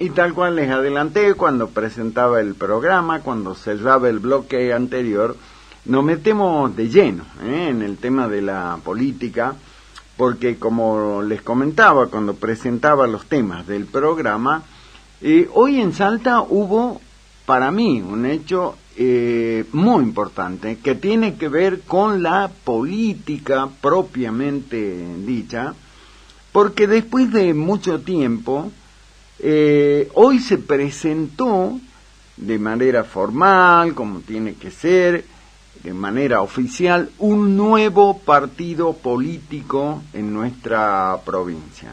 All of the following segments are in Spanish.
Y tal cual les adelanté cuando presentaba el programa, cuando cerraba el bloque anterior, nos metemos de lleno en el tema de la política, porque como les comentaba cuando presentaba los temas del programa, hoy en Salta hubo para mí un hecho muy importante que tiene que ver con la política propiamente dicha, porque después de mucho tiempo, hoy se presentó de manera formal, como tiene que ser, de manera oficial, un nuevo partido político en nuestra provincia.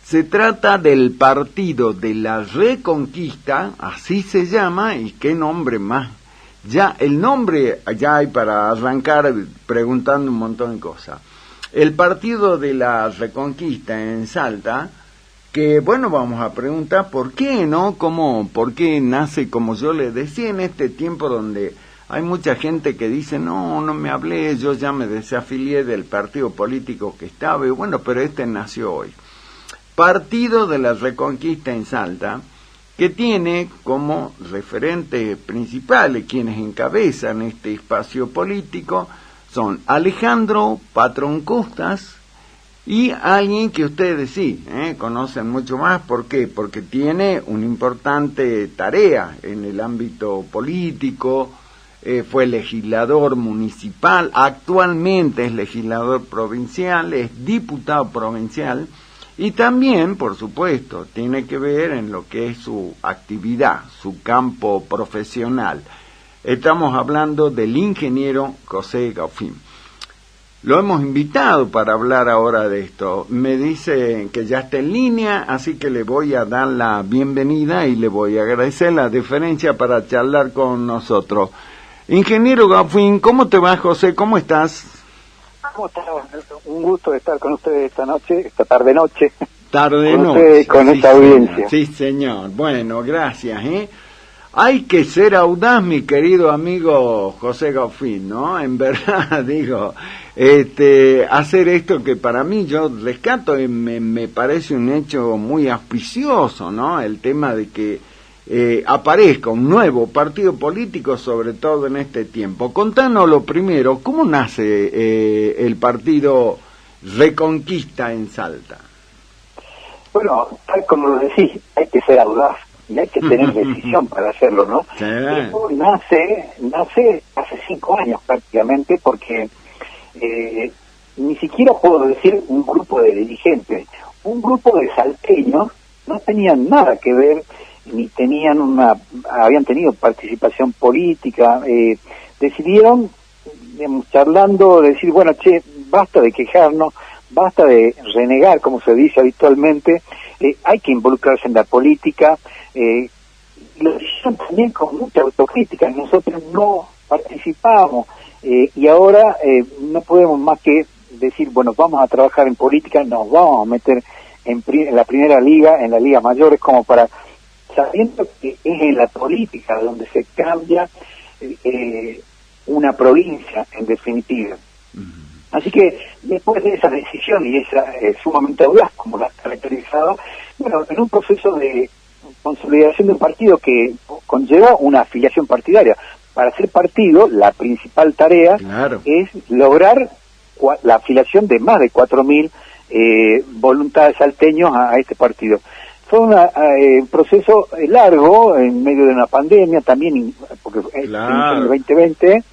Se trata del Partido de la Reconquista, así se llama, y qué nombre más. Ya el nombre ya hay para arrancar preguntando un montón de cosas. El Partido de la Reconquista en Salta, que bueno, vamos a preguntar por qué, ¿no? ¿Por qué nace, como yo le decía, en este tiempo donde hay mucha gente que dice, no me hablé, yo ya me desafilié del partido político que estaba, y bueno, pero este nació hoy. Partido de la Reconquista en Salta, que tiene como referentes principales quienes encabezan este espacio político, son Alejandro Patrón Costas y alguien que ustedes sí conocen mucho más. ¿Por qué? Porque tiene una importante tarea en el ámbito político, fue legislador municipal, actualmente es legislador provincial, es diputado provincial, y también, por supuesto, tiene que ver en lo que es su actividad, su campo profesional. Estamos hablando del ingeniero José Gaufín. Lo hemos invitado para hablar ahora de esto. Me dice que ya está en línea, así que le voy a dar la bienvenida y le voy a agradecer la deferencia para charlar con nosotros. Ingeniero Gaufín, ¿cómo te va, José? ¿Cómo estás? ¿Cómo estás? Un gusto estar con ustedes esta noche, esta tarde-noche. Tarde-noche. Con sí, esta audiencia. Sí, señor. Bueno, gracias, Hay que ser audaz, mi querido amigo José Gaufín, ¿no? En verdad, digo, hacer esto que para mí yo rescato y me parece un hecho muy auspicioso, ¿no? El tema de que aparezca un nuevo partido político, sobre todo en este tiempo. Contanos lo primero, ¿cómo nace el Partido Reconquista en Salta? Bueno, tal como lo decís, hay que ser audaz y hay que tener decisión para hacerlo, ¿no? Sí. Esto nace hace 5 años prácticamente, porque ni siquiera puedo decir un grupo de dirigentes, un grupo de salteños no tenían nada que ver, ni habían tenido participación política, decidieron, digamos, charlando, decir, bueno, basta de quejarnos, basta de renegar, como se dice habitualmente, hay que involucrarse en la política, lo hicieron también con mucha autocrítica. Nosotros no participamos, y ahora no podemos más que decir, bueno, vamos a trabajar en política, nos vamos a meter en la primera liga, en la liga mayor, es como para, sabiendo que es en la política donde se cambia una provincia, en definitiva. Así que después de esa decisión y esa sumamente audaz, como la has caracterizado, bueno, en un proceso de consolidación de un partido que conlleva una afiliación partidaria. Para ser partido, la principal tarea es lograr la afiliación de más de 4.000 voluntades salteños a este partido. Fue un proceso largo, en medio de una pandemia también, porque en el 2020,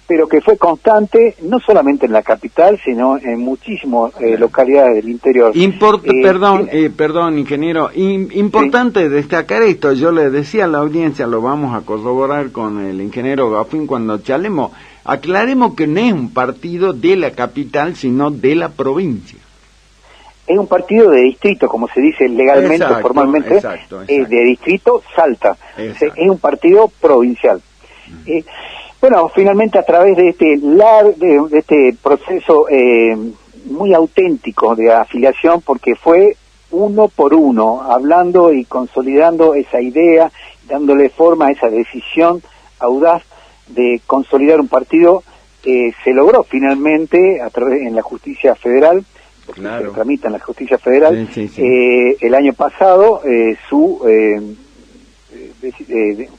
pero que fue constante, no solamente en la capital, sino en muchísimas localidades del interior. Perdón, ingeniero, importante destacar esto, yo le decía a la audiencia, lo vamos a corroborar con el ingeniero Gaufín cuando charlemos, aclaremos que no es un partido de la capital, sino de la provincia. Es un partido de distrito, como se dice legalmente, formalmente, exacto. De distrito Salta. Es un partido provincial. Bueno, finalmente a través de este proceso muy auténtico de afiliación, porque fue uno por uno, hablando y consolidando esa idea, dándole forma a esa decisión audaz de consolidar un partido, se logró finalmente a través en la justicia federal porque claro, se tramita en la justicia federal. Sí, sí, sí. El año pasado su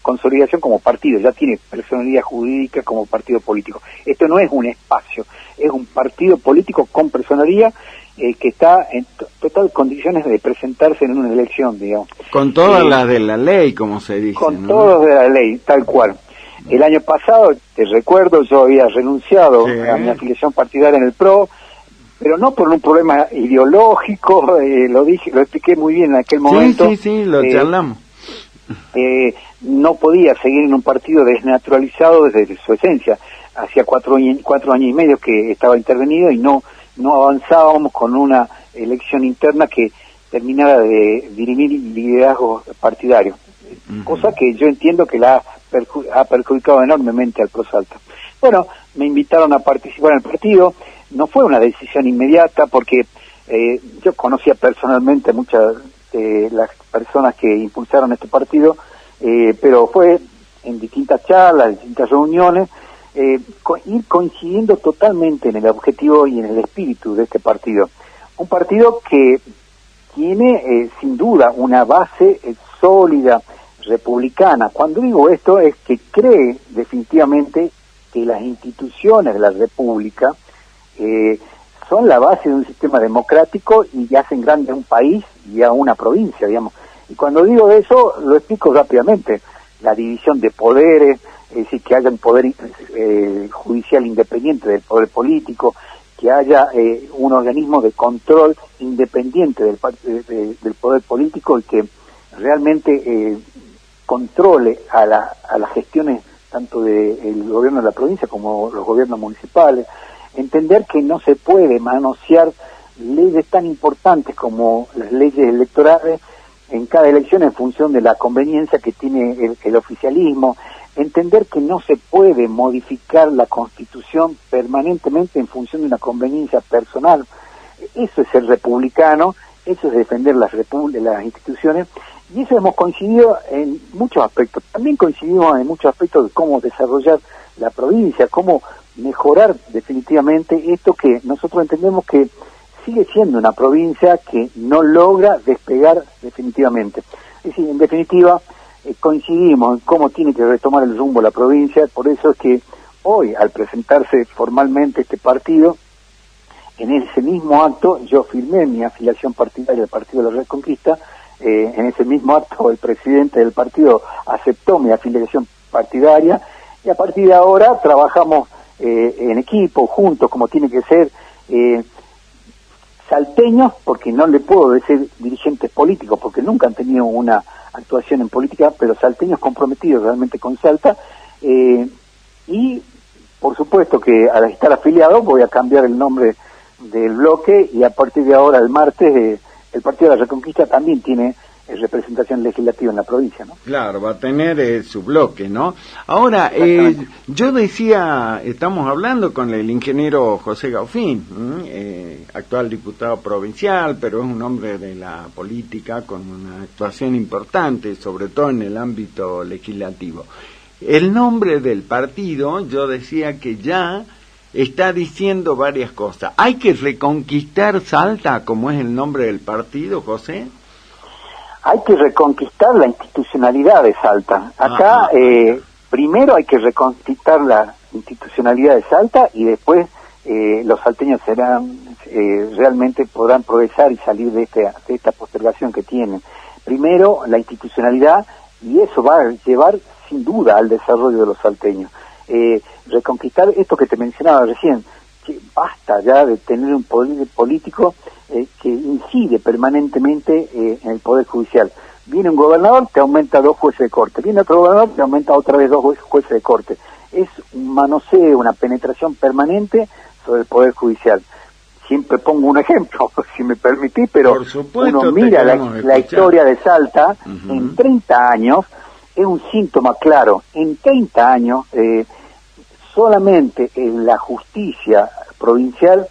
consolidación como partido, ya tiene personalidad jurídica como partido político. Esto no es un espacio, es un partido político con personalidad que está en total condiciones de presentarse en una elección, digamos. Con todas las de la ley, como se dice, Con ¿no? todos de la ley, tal cual. El año pasado, te recuerdo, yo había renunciado a mi afiliación partidaria en el PRO, pero no por un problema ideológico, lo expliqué muy bien en aquel momento. Sí, lo charlamos. No podía seguir en un partido desnaturalizado desde su esencia. Hacía 4 años y medio que estaba intervenido y no avanzábamos con una elección interna que terminara de dirimir liderazgo partidario, cosa que yo entiendo que ha perjudicado enormemente al Pro Salta. Bueno, me invitaron a participar en el partido. No fue una decisión inmediata porque yo conocía personalmente muchas de las personas que impulsaron este partido, pero fue en distintas charlas, distintas reuniones, ir coincidiendo totalmente en el objetivo y en el espíritu de este partido. Un partido que tiene sin duda una base sólida republicana. Cuando digo esto es que cree definitivamente que las instituciones de la República son la base de un sistema democrático y hacen grande a un país y a una provincia, digamos. Y cuando digo eso, lo explico rápidamente. La división de poderes, es decir, que haya un poder judicial independiente del poder político, que haya un organismo de control independiente del poder político y que realmente controle a las gestiones tanto del gobierno de la provincia como los gobiernos municipales. Entender que no se puede manosear leyes tan importantes como las leyes electorales en cada elección en función de la conveniencia que tiene el oficialismo. Entender que no se puede modificar la Constitución permanentemente en función de una conveniencia personal. Eso es ser republicano, eso es defender las instituciones, y eso hemos coincidido en muchos aspectos. También coincidimos en muchos aspectos de cómo desarrollar la provincia, cómo mejorar definitivamente esto que nosotros entendemos que sigue siendo una provincia que no logra despegar definitivamente. Es decir, en definitiva, coincidimos en cómo tiene que retomar el rumbo la provincia. Por eso es que hoy, al presentarse formalmente este partido, en ese mismo acto yo firmé mi afiliación partidaria del Partido de la Reconquista. En ese mismo acto el presidente del partido aceptó mi afiliación partidaria y a partir de ahora trabajamos en equipo, juntos, como tiene que ser, salteños, porque no le puedo decir dirigentes políticos, porque nunca han tenido una actuación en política, pero salteños comprometidos realmente con Salta, y por supuesto que al estar afiliado voy a cambiar el nombre del bloque y a partir de ahora, el martes, el Partido de la Reconquista también tiene representación legislativa en la provincia, ¿no? Claro, va a tener su bloque, ¿no? Ahora, yo decía, estamos hablando con el ingeniero José Gaufín, actual diputado provincial, pero es un hombre de la política con una actuación importante, sobre todo en el ámbito legislativo. El nombre del partido, yo decía que ya está diciendo varias cosas. ¿Hay que reconquistar Salta, como es el nombre del partido, José? Hay que reconquistar la institucionalidad de Salta. Acá, primero hay que reconquistar la institucionalidad de Salta y después los salteños realmente podrán progresar y salir de esta postergación que tienen. Primero, la institucionalidad, y eso va a llevar sin duda al desarrollo de los salteños. Reconquistar esto que te mencionaba recién, que basta ya de tener un poder político que incide permanentemente en el Poder Judicial. Viene un gobernador, te aumenta 2 jueces de corte. Viene otro gobernador, te aumenta otra vez 2 jueces de corte. Es un manoseo, una penetración permanente sobre el Poder Judicial. Siempre pongo un ejemplo, si me permitís, pero uno mira la historia de Salta, en 30 años, es un síntoma claro. En 30 años, solamente la justicia provincial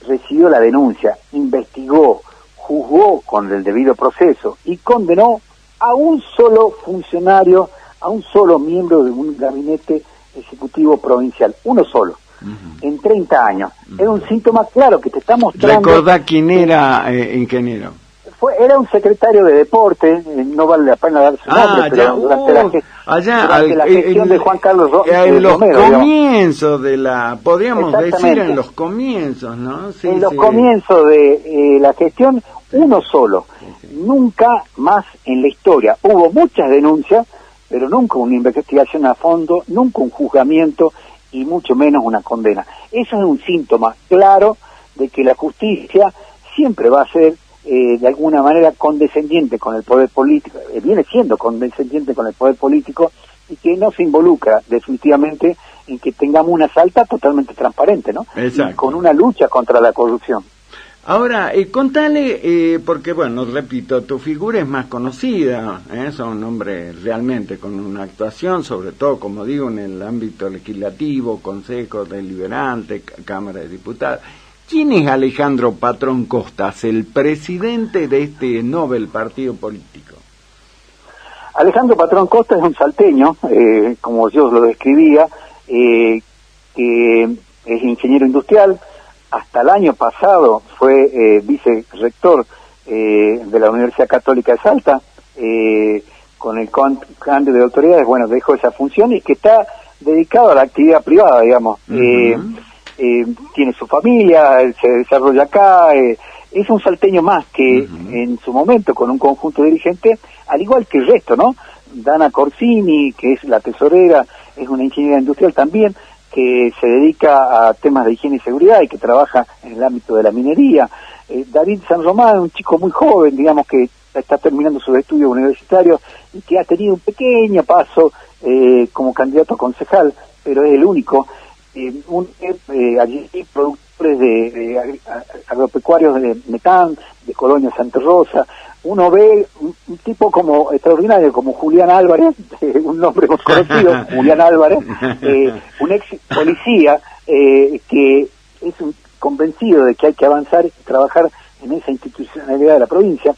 recibió la denuncia, investigó, juzgó con el debido proceso y condenó a un solo funcionario, a un solo miembro de un gabinete ejecutivo provincial, uno solo. en 30 años. Es un síntoma claro que te está mostrando... ¿Recordá quién era, ingeniero? Era un secretario de deporte, no vale la pena dar su nombre, pero durante la gestión de Juan Carlos Romero. En los comienzos de podríamos decir en los comienzos, ¿no? Sí, en los comienzos de la gestión, uno solo. Nunca más en la historia. Hubo muchas denuncias, pero nunca una investigación a fondo, nunca un juzgamiento y mucho menos una condena. Eso es un síntoma claro de que la justicia siempre va a ser de alguna manera condescendiente con el poder político, viene siendo condescendiente con el poder político y que no se involucra definitivamente en que tengamos una salta totalmente transparente, ¿no? Exacto. Y con una lucha contra la corrupción. Ahora, contale, porque bueno, repito, tu figura es más conocida, sos un hombre realmente con una actuación, sobre todo, como digo, en el ámbito legislativo, Consejo Deliberante, Cámara de Diputados. ¿Quién es Alejandro Patrón Costas, el presidente de este Nobel partido político? Alejandro Patrón Costas es un salteño, como yo lo describía, que es ingeniero industrial. Hasta el año pasado fue vicerrector de la Universidad Católica de Salta, con el cambio de autoridades, bueno, dejó esa función y que está dedicado a la actividad privada, digamos. Tiene su familia, se desarrolla acá, es un salteño más que en su momento con un conjunto dirigente, al igual que el resto, ¿no? Dana Corsini, que es la tesorera, es una ingeniera industrial también, que se dedica a temas de higiene y seguridad y que trabaja en el ámbito de la minería. David San Román, un chico muy joven, digamos, que está terminando sus estudios universitarios y que ha tenido un pequeño paso como candidato a concejal, pero es el único. Allí productores de agropecuarios de Metán, de Colonia Santa Rosa. Uno ve un tipo como extraordinario, como Julián Álvarez, un nombre muy conocido, Julián Álvarez, un ex policía que es convencido de que hay que avanzar y trabajar en esa institucionalidad de la provincia.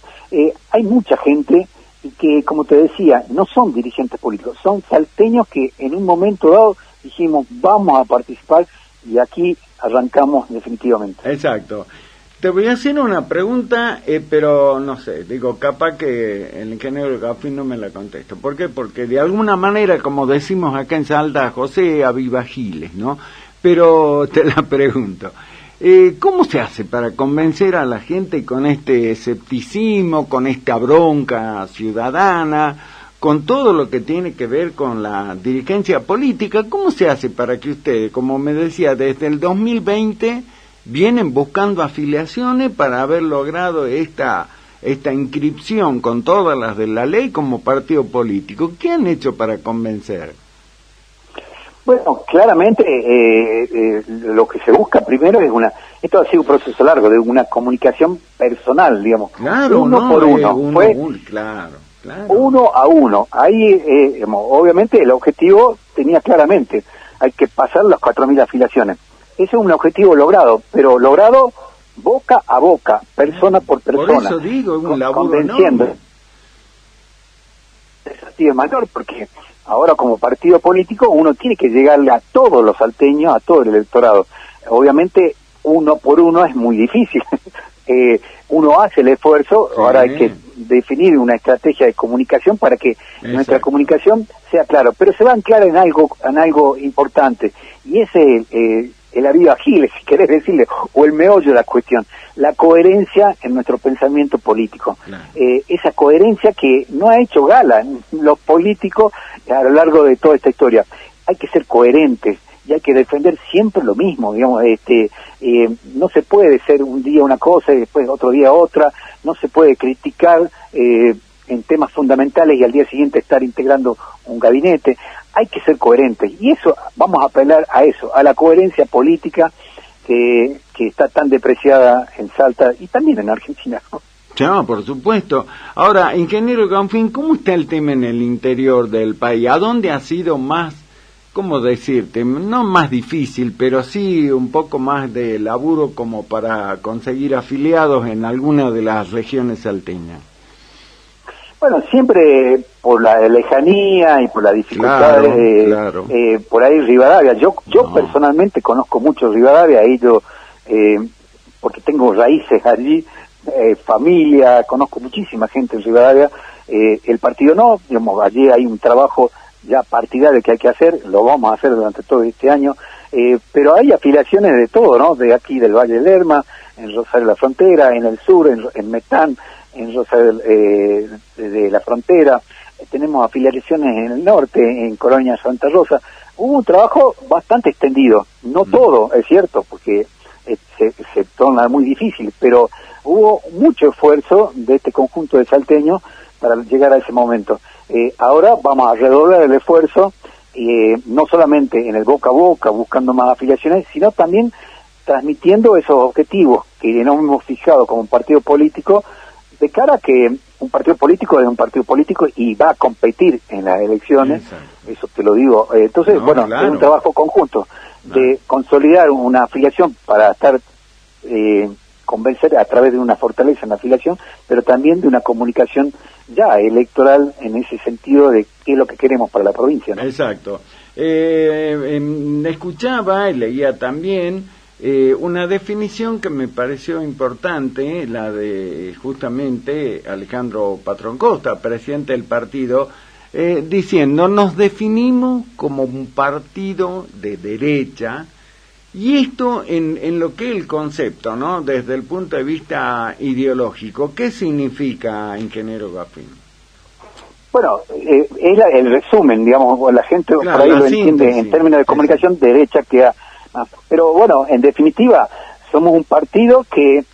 Hay mucha gente y que, como te decía, no son dirigentes políticos, son salteños que en un momento dado dijimos, vamos a participar y aquí arrancamos definitivamente. Exacto. Te voy a hacer una pregunta, pero no sé, digo, capaz que el ingeniero Gafín no me la contesta. ¿Por qué? Porque de alguna manera, como decimos acá en Salta, José aviva giles, ¿no? Pero te la pregunto. ¿Cómo se hace para convencer a la gente con este escepticismo, con esta bronca ciudadana, con todo lo que tiene que ver con la dirigencia política? ¿Cómo se hace para que ustedes, como me decía, desde el 2020 vienen buscando afiliaciones para haber logrado esta inscripción con todas las de la ley como partido político? ¿Qué han hecho para convencer? Bueno, claramente lo que se busca primero es esto ha sido un proceso largo, de una comunicación personal, digamos, claro, uno por uno, claro. Uno a uno. Ahí, obviamente, el objetivo tenía claramente, hay que pasar las 4.000 afiliaciones. Ese es un objetivo logrado, pero logrado boca a boca, persona por persona. Por eso digo, es un laburo convenciendo. enorme. El desafío es mayor, porque ahora como partido político uno tiene que llegarle a todos los salteños, a todo el electorado. Obviamente, uno por uno es muy difícil. Uno hace el esfuerzo, sí. Ahora hay que definir una estrategia de comunicación para que nuestra comunicación sea clara, pero se va a anclar en algo importante, y ese el aviva giles, si querés decirle, o el meollo de la cuestión, la coherencia en nuestro pensamiento político. Claro. Esa coherencia que no ha hecho gala los políticos a lo largo de toda esta historia. Hay que ser coherentes y hay que defender siempre lo mismo, digamos, no se puede ser un día una cosa y después otro día otra, no se puede criticar en temas fundamentales y al día siguiente estar integrando un gabinete. Hay que ser coherentes, y eso, vamos a apelar a eso, a la coherencia política que está tan depreciada en Salta y también en Argentina, ¿no? No, por supuesto. Ahora, ingeniero Gafín, ¿cómo está el tema en el interior del país? ¿A dónde ha sido más, cómo decirte, no más difícil, pero sí un poco más de laburo como para conseguir afiliados en alguna de las regiones salteñas? Bueno, siempre por la lejanía y por las dificultades, claro. Por ahí Rivadavia. Yo personalmente conozco mucho Rivadavia, he ido, porque tengo raíces allí, familia, conozco muchísima gente en Rivadavia. El partido no, digamos, allí hay un trabajo ya partidario que hay que hacer, lo vamos a hacer durante todo este año, pero hay afiliaciones de todo, ¿no? De aquí del Valle del Lerma, en Rosario de la Frontera, en el sur, en Metán, en Rosario de la Frontera, tenemos afiliaciones en el norte, en Colonia Santa Rosa. Hubo un trabajo bastante extendido, no todo, es cierto, porque se torna muy difícil, pero hubo mucho esfuerzo de este conjunto de salteños para llegar a ese momento. Ahora vamos a redoblar el esfuerzo, no solamente en el boca a boca, buscando más afiliaciones, sino también transmitiendo esos objetivos que nos hemos fijado como un partido político, de cara a que un partido político es un partido político y va a competir en las elecciones. Exacto. Eso te lo digo. Entonces, bueno, claro, es un trabajo conjunto de consolidar una afiliación para estar, convencer a través de una fortaleza en la afiliación, pero también de una comunicación ya electoral en ese sentido de qué es lo que queremos para la provincia, ¿no? Exacto. Escuchaba y leía también una definición que me pareció importante, la de justamente Alejandro Patrón Costa, presidente del partido, diciendo: nos definimos como un partido de derecha, y esto en lo que es el concepto, ¿no? Desde el punto de vista ideológico, ¿qué significa, ingeniero Gaffin? Bueno, es el resumen, digamos, la gente claro, por ahí lo entiende en términos de comunicación, derecha queda más. Pero bueno, en definitiva, somos un partido que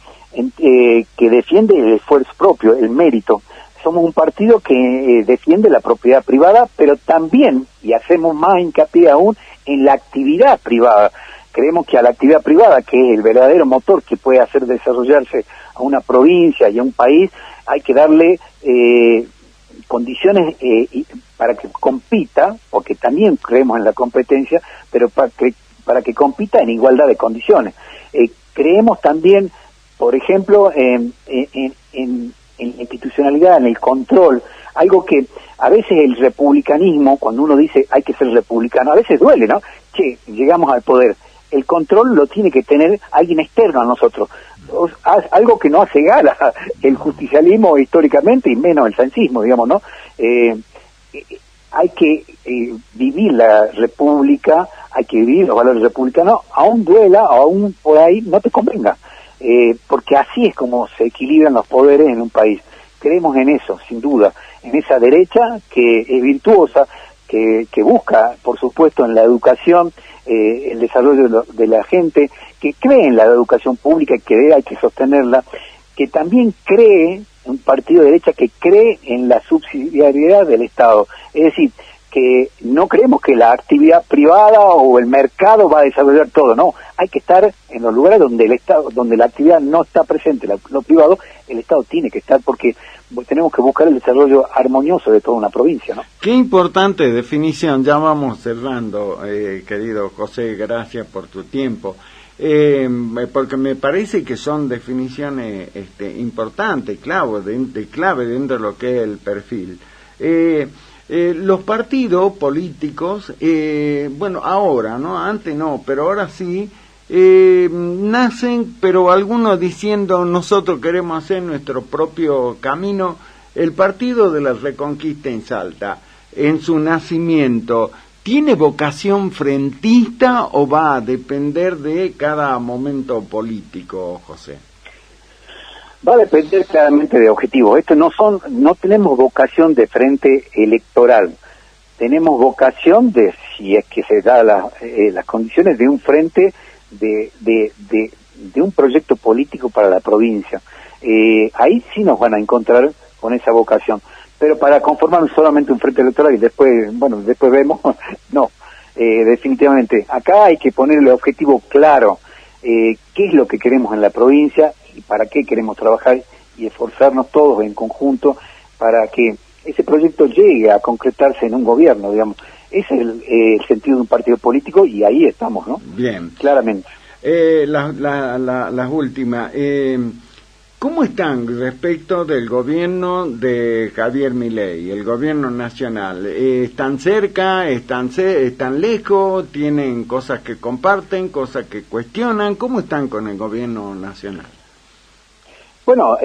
defiende el esfuerzo propio, el mérito. Somos un partido que defiende la propiedad privada, pero también, y hacemos más hincapié aún, en la actividad privada. Creemos que a la actividad privada, que es el verdadero motor que puede hacer desarrollarse a una provincia y a un país, hay que darle condiciones para que compita, porque también creemos en la competencia, pero para que compita en igualdad de condiciones. Creemos también, por ejemplo, en la institucionalidad, en el control, algo que a veces el republicanismo, cuando uno dice hay que ser republicano, a veces duele, ¿no? Che, llegamos al poder. El control lo tiene que tener alguien externo a nosotros, algo que no hace gala el justicialismo históricamente y menos el sancismo, digamos, ¿no? Hay que vivir la república, hay que vivir los valores republicanos, aún duela, aún por ahí no te convenga, porque así es como se equilibran los poderes en un país. Creemos en eso, sin duda, en esa derecha que es virtuosa, que busca, por supuesto, en la educación, el desarrollo de la gente, que cree en la educación pública, que hay que sostenerla, que también cree, un partido de derecha que cree en la subsidiariedad del Estado. Es decir, que no creemos que la actividad privada o el mercado va a desarrollar todo, no. Hay que estar en los lugares donde el Estado, donde la actividad no está presente, lo privado, el Estado tiene que estar, porque tenemos que buscar el desarrollo armonioso de toda una provincia, ¿no? Qué importante definición. Ya vamos cerrando, querido José, gracias por tu tiempo. Porque me parece que son definiciones importantes, clave dentro de lo que es el perfil. Los partidos políticos, bueno, ahora, ¿no? Antes no, pero ahora sí, nacen, pero algunos diciendo: nosotros queremos hacer nuestro propio camino. El Partido de la Reconquista en Salta, en su nacimiento, ¿tiene vocación frentista o va a depender de cada momento político, José? Va a depender claramente de objetivos. No tenemos vocación de frente electoral. Tenemos vocación de, si es que se da las condiciones, de un frente de un proyecto político para la provincia. Ahí sí nos van a encontrar con esa vocación. Pero para conformar solamente un frente electoral y después vemos, no. Definitivamente, acá hay que ponerle objetivo claro, qué es lo que queremos en la provincia y para qué queremos trabajar y esforzarnos todos en conjunto para que ese proyecto llegue a concretarse en un gobierno, digamos. Ese es el sentido de un partido político y ahí estamos, ¿no? Bien. Claramente. Las últimas. ¿Cómo están respecto del gobierno de Javier Milei, el gobierno nacional? ¿Están cerca, están lejos, tienen cosas que comparten, cosas que cuestionan? ¿Cómo están con el gobierno nacional? Bueno,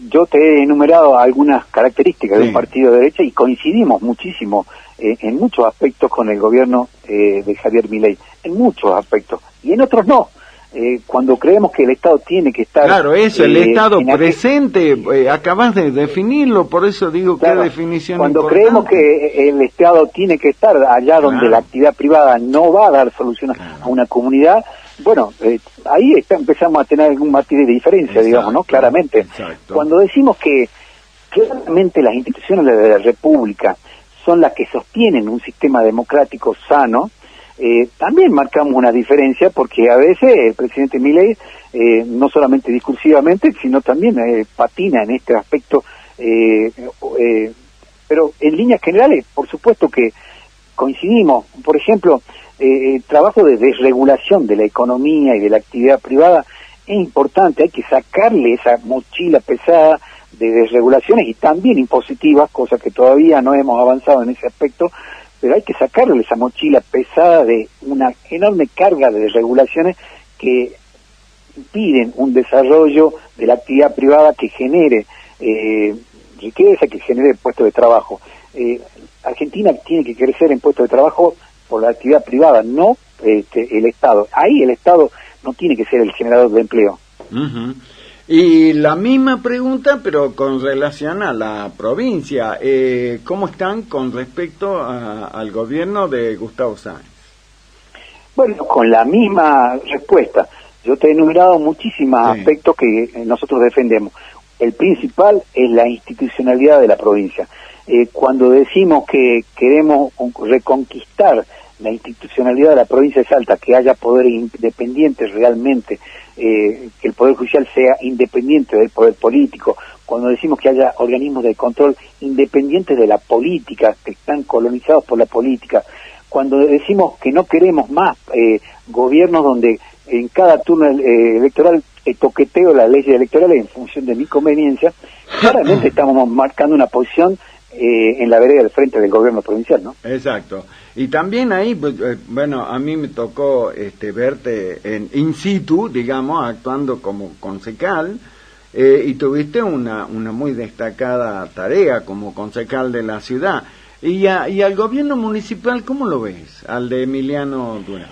yo te he enumerado algunas características de un partido de derecha y coincidimos muchísimo en muchos aspectos con el gobierno de Javier Milei, en muchos aspectos, y en otros no. Cuando creemos que el Estado tiene que estar... Claro, eso, el Estado presente, acabas de definirlo, por eso digo, claro, qué definición cuando importante. creemos que el Estado tiene que estar allá donde la actividad privada no va a dar solución a una comunidad, bueno, ahí empezamos a tener algún matiz de diferencia, digamos, ¿no? Claramente. Exacto. Cuando decimos que claramente las instituciones de la República son las que sostienen un sistema democrático sano, también marcamos una diferencia porque a veces el presidente Milei no solamente discursivamente, sino también patina en este aspecto, pero en líneas generales, por supuesto que coincidimos. Por ejemplo, el trabajo de desregulación de la economía y de la actividad privada es importante, hay que sacarle esa mochila pesada de desregulaciones y también impositivas, cosa que todavía no hemos avanzado en ese aspecto, pero hay que sacarle esa mochila pesada de una enorme carga de desregulaciones que impiden un desarrollo de la actividad privada que genere riqueza, que genere puestos de trabajo. Argentina tiene que crecer en puestos de trabajo por la actividad privada, no el Estado. Ahí el Estado no tiene que ser el generador de empleo. Uh-huh. Y la misma pregunta, pero con relación a la provincia. ¿Cómo están con respecto al gobierno de Gustavo Sáenz? Bueno, con la misma respuesta. Yo te he enumerado muchísimos aspectos que nosotros defendemos. El principal es la institucionalidad de la provincia. Cuando decimos que queremos reconquistar la institucionalidad de la provincia de Salta, que haya poderes independientes realmente, que el Poder Judicial sea independiente del poder político, cuando decimos que haya organismos de control independientes de la política, que están colonizados por la política, cuando decimos que no queremos más gobiernos donde en cada turno electoral toqueteo las leyes electorales en función de mi conveniencia, claramente estamos marcando una posición en la vereda del frente del gobierno provincial, ¿no? Exacto. Y también ahí, bueno, a mí me tocó verte en in situ, digamos, actuando como concejal, y tuviste una muy destacada tarea como concejal de la ciudad. Y al gobierno municipal, ¿cómo lo ves? Al de Emiliano Durán.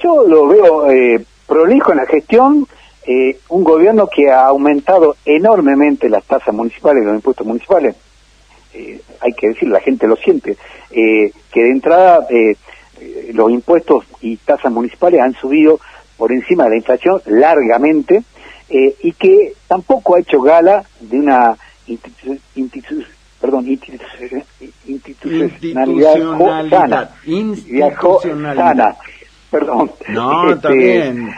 Yo lo veo prolijo en la gestión, un gobierno que ha aumentado enormemente las tasas municipales, los impuestos municipales. Hay que decir, la gente lo siente, que de entrada los impuestos y tasas municipales han subido por encima de la inflación largamente, y que tampoco ha hecho gala de una institucionalidad sana. Perdón. No, también,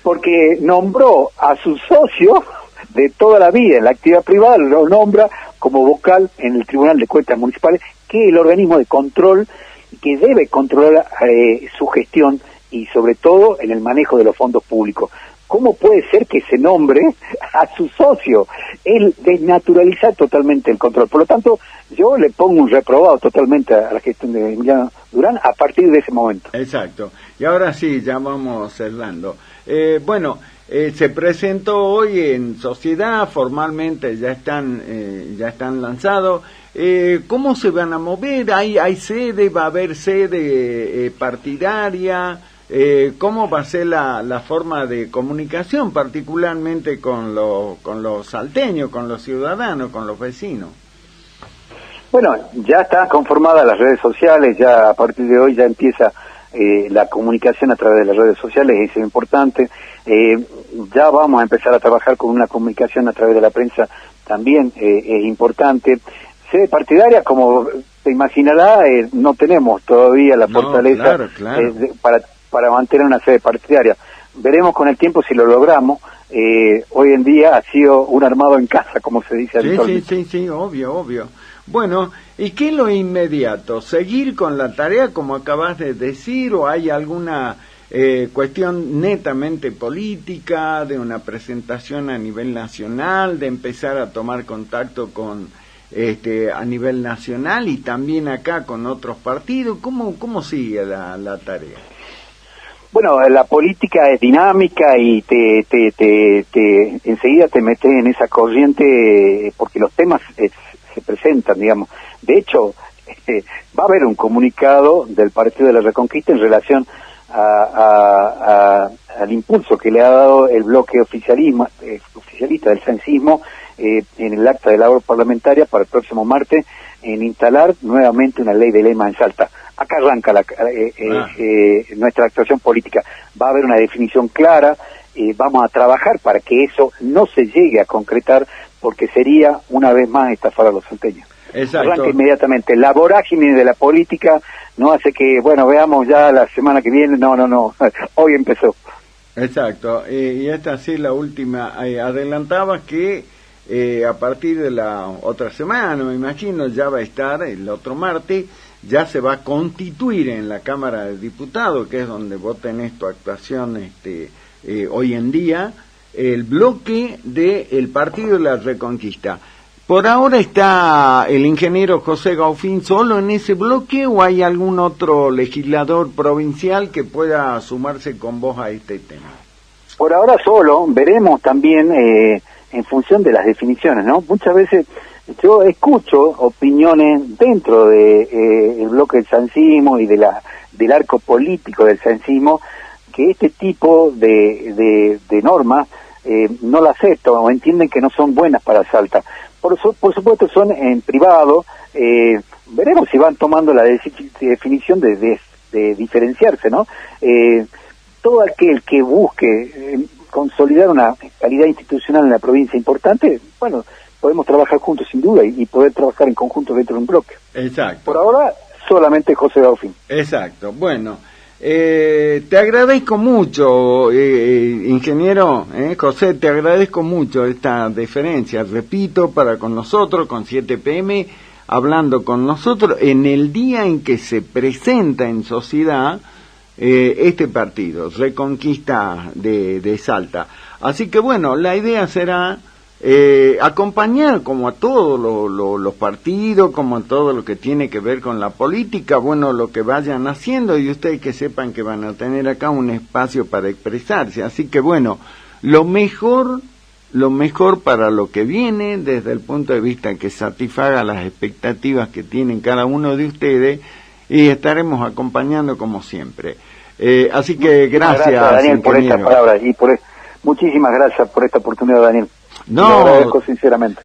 porque nombró a su socio de toda la vida en la actividad privada, lo nombra como vocal en el Tribunal de Cuentas Municipales, que es el organismo de control que debe controlar su gestión y sobre todo en el manejo de los fondos públicos. ¿Cómo puede ser que se nombre a su socio? Él desnaturaliza totalmente el control. Por lo tanto, yo le pongo un reprobado totalmente a la gestión de Emiliano Durán a partir de ese momento. Exacto. Y ahora sí, ya vamos cerrando. Se presentó hoy en sociedad, formalmente ya están lanzados. ¿Cómo se van a mover? ¿Hay sede? ¿Va a haber sede partidaria? ¿Cómo va a ser la forma de comunicación, particularmente con los salteños, con los ciudadanos, con los vecinos? Bueno, ya están conformadas las redes sociales, ya a partir de hoy ya empieza la comunicación a través de las redes sociales, eso es importante. Ya vamos a empezar a trabajar con una comunicación a través de la prensa, también es importante. Sede partidaria, como te imaginarás, no tenemos todavía la fortaleza claro. Para mantener una sede partidaria. Veremos con el tiempo si lo logramos. Hoy en día ha sido un armado en casa, como se dice habitualmente. Sí, obvio. Bueno, ¿y qué es lo inmediato? ¿Seguir con la tarea como acabas de decir o hay alguna cuestión netamente política, de una presentación a nivel nacional, de empezar a tomar contacto con a nivel nacional y también acá con otros partidos. ¿Cómo sigue la tarea? Bueno, la política es dinámica y enseguida te metes en esa corriente porque los temas se presentan, digamos. De hecho, va a haber un comunicado del Partido de la Reconquista en relación al impulso que le ha dado el bloque oficialista del cencismo en el acta de labor parlamentaria para el próximo martes en instalar nuevamente una ley de lema en Salta. Acá arranca nuestra actuación política. Va a haber una definición clara, vamos a trabajar para que eso no se llegue a concretar, porque sería una vez más estafar a los salteños. Exacto. Arranca inmediatamente. La vorágine de la política no hace que, bueno, veamos ya la semana que viene, no, hoy empezó. Exacto, y esta sí la última, adelantabas que a partir de la otra semana, me imagino, ya va a estar el otro martes, ya se va a constituir en la Cámara de Diputados, que es donde vos tenés tu actuación hoy en día, el bloque del Partido de la Reconquista. ¿Por ahora está el ingeniero José Gaufín solo en ese bloque o hay algún otro legislador provincial que pueda sumarse con vos a este tema? Por ahora solo, veremos también en función de las definiciones, ¿no? Muchas veces yo escucho opiniones dentro de el bloque del cencismo y del arco político del cencismo que este tipo de normas no la aceptan o entienden que no son buenas para Salta. Por supuesto son en privado, veremos si van tomando la definición de diferenciarse, ¿no? Todo aquel que busque consolidar una calidad institucional en la provincia importante, bueno, podemos trabajar juntos sin duda y poder trabajar en conjunto dentro de un bloque. Exacto. Por ahora, solamente José Gaufín. Exacto. Bueno, te agradezco mucho, ingeniero José, te agradezco mucho esta deferencia, repito, para con nosotros, con 7 PM, hablando con nosotros en el día en que se presenta en sociedad este partido, Reconquista de Salta. Así que bueno, la idea será acompañar como a todos los partidos, como a todo lo que tiene que ver con la política, bueno, lo que vayan haciendo, y ustedes que sepan que van a tener acá un espacio para expresarse. Así que bueno, lo mejor para lo que viene desde el punto de vista que satisfaga las expectativas que tienen cada uno de ustedes, y estaremos acompañando como siempre. Así que gracias, Daniel, por ingeniero. estas palabras y muchísimas gracias por esta oportunidad, Daniel. No, lo agradezco sinceramente.